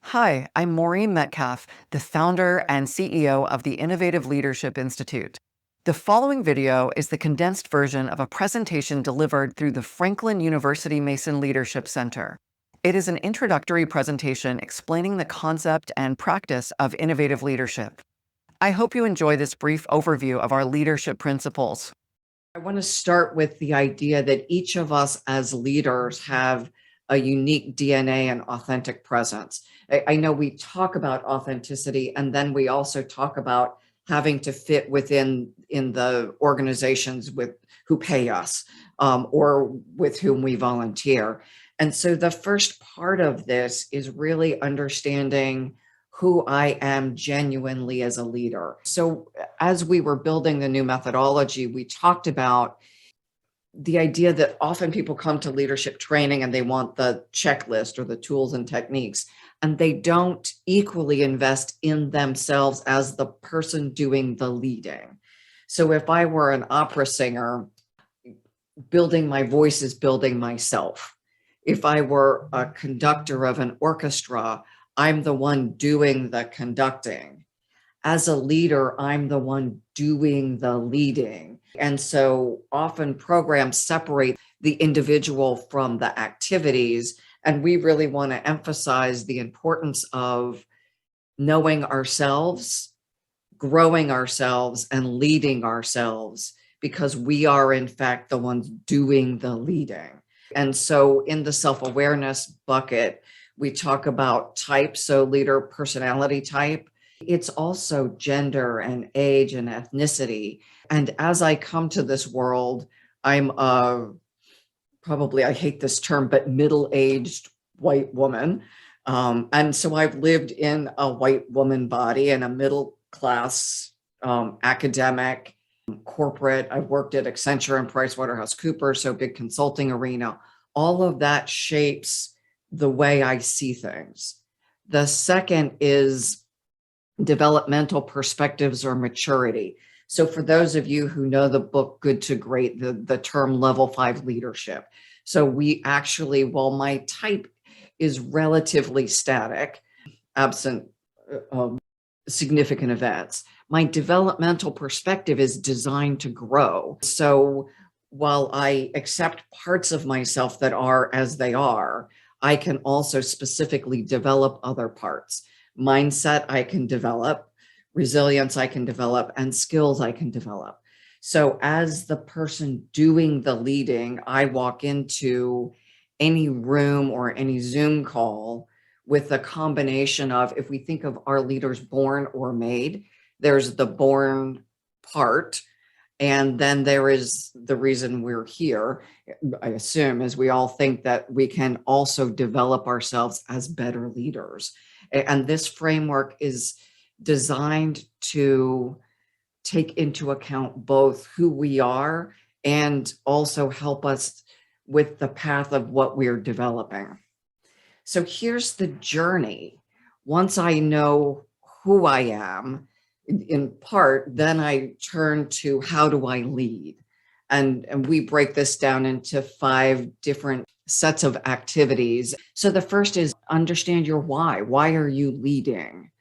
Hi, I'm Maureen Metcalf, the founder and CEO of the Innovative Leadership Institute. The following video is the condensed version of a presentation delivered through the Franklin University Mason Leadership Center. It is an introductory presentation explaining the concept and practice of innovative leadership. I hope you enjoy this brief overview of our leadership principles. I want to start with the idea that each of us as leaders have a unique DNA and authentic presence. I know we talk about authenticity, and then we also talk about having to fit within in the organizations with who pay us, or with whom we volunteer. And so the first part of this is really understanding who I am genuinely as a leader. So as we were building the new methodology, we talked about the idea that often people come to leadership training and they want the checklist or the tools and techniques, and they don't equally invest in themselves as the person doing the leading. So if I were an opera singer, building my voice is building myself. If I were a conductor of an orchestra, I'm the one doing the conducting. As a leader, I'm the one doing the leading. And so often programs separate the individual from the activities. And we really want to emphasize the importance of knowing ourselves, growing ourselves, and leading ourselves, because we are, in fact, the ones doing the leading. And so in the self-awareness bucket, we talk about type, so leader personality type. It's also gender and age and ethnicity. And as I come to this world, I'm probably, I hate this term, but middle-aged white woman. And so I've lived in a white woman body and a middle class academic, corporate. I've worked at Accenture and PricewaterhouseCoopers, so big consulting arena. All of that shapes the way I see things. The second is developmental perspectives or maturity. So for those of you who know the book Good to Great, the term level 5 leadership. So we actually, while my type is relatively static, absent significant events, my developmental perspective is designed to grow. So while I accept parts of myself that are as they are, I can also specifically develop other parts. Mindset I can develop, resilience I can develop, and skills I can develop. So as the person doing the leading, I walk into any room or any Zoom call with a combination of, if we think of our leaders born or made, there's the born part, and then there is the reason we're here. I assume, as we all think that we can also develop ourselves as better leaders. And this framework is designed to take into account both who we are and also help us with the path of what we're developing. So here's the journey. Once I know who I am, in part, then I turn to how do I lead? And we break this down into 5 different sets of activities. So the first is understand your why. Why are you leading?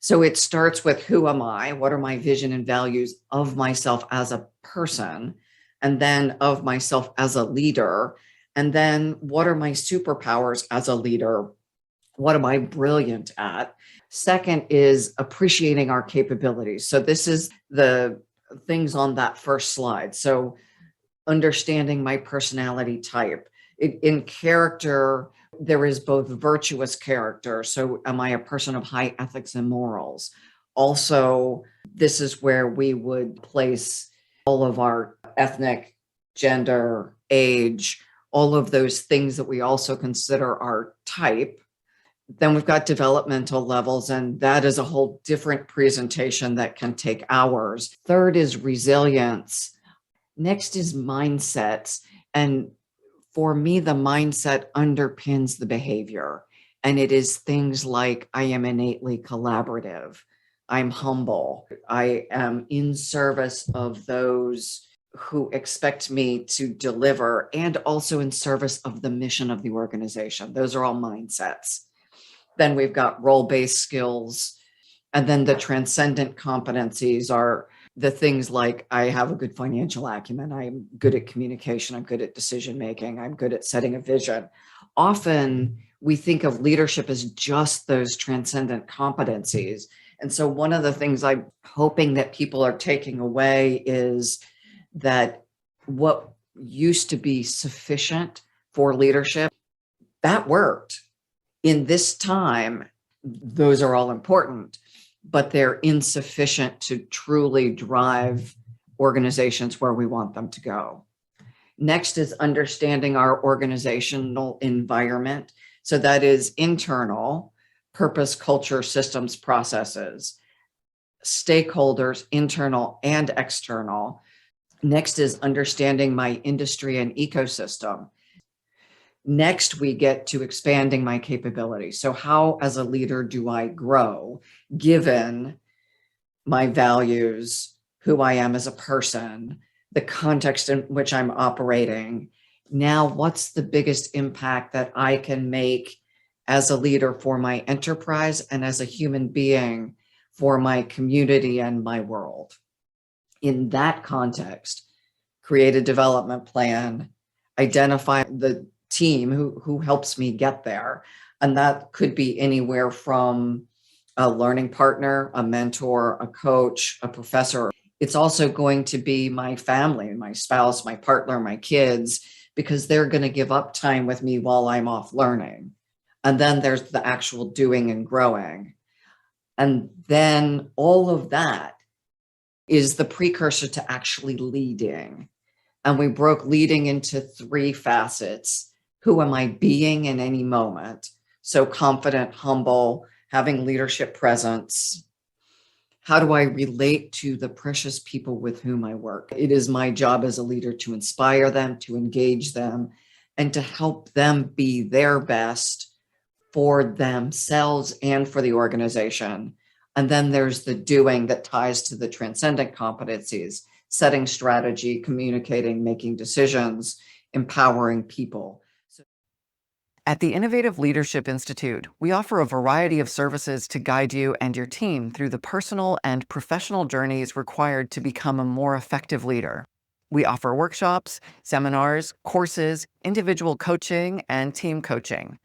So it starts with who am I? What are my vision and values of myself as a person? And then of myself as a leader. And then what are my superpowers as a leader? What am I brilliant at? Second is appreciating our capabilities. So this is the things on that first slide. So understanding my personality type. In character, there is both virtuous character. So am I a person of high ethics and morals? Also, this is where we would place all of our ethnic, gender, age, all of those things that we also consider our type. Then we've got developmental levels, and that is a whole different presentation that can take hours. Third is resilience. Next is mindsets. And for me, the mindset underpins the behavior. And it is things like I am innately collaborative. I'm humble. I am in service of those who expect me to deliver, and also in service of the mission of the organization. Those are all mindsets. Then we've got role-based skills. And then the transcendent competencies are the things like I have a good financial acumen, I'm good at communication, I'm good at decision making, I'm good at setting a vision. Often we think of leadership as just those transcendent competencies. And so one of the things I'm hoping that people are taking away is that what used to be sufficient for leadership, that worked. In this time, those are all important, but they're insufficient to truly drive organizations where we want them to go. Next is understanding our organizational environment. So that is internal, purpose, culture, systems, processes, stakeholders, internal and external. Next is understanding my industry and ecosystem. Next, we get to expanding my capabilities. So how, as a leader, do I grow given my values, who I am as a person, the context in which I'm operating? Now, what's the biggest impact that I can make as a leader for my enterprise and as a human being for my community and my world? In that context, create a development plan, identify the team who helps me get there. And that could be anywhere from a learning partner, a mentor, a coach, a professor. It's also going to be my family, my spouse, my partner, my kids, because they're going to give up time with me while I'm off learning. And then there's the actual doing and growing. And then all of that is the precursor to actually leading. And we broke leading into 3 facets. Who am I being in any moment? So confident, humble, having leadership presence. How do I relate to the precious people with whom I work? It is my job as a leader to inspire them, to engage them, and to help them be their best for themselves and for the organization. And then there's the doing that ties to the transcendent competencies, setting strategy, communicating, making decisions, empowering people. At the Innovative Leadership Institute, we offer a variety of services to guide you and your team through the personal and professional journeys required to become a more effective leader. We offer workshops, seminars, courses, individual coaching, and team coaching.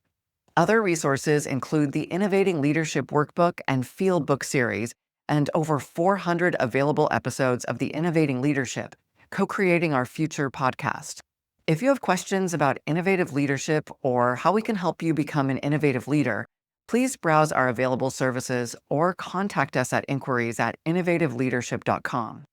Other resources include the Innovating Leadership Workbook and Field Book series, and over 400 available episodes of the Innovating Leadership, Co-Creating Our Future podcast. If you have questions about innovative leadership or how we can help you become an innovative leader, please browse our available services or contact us at inquiries@innovativeleadership.com.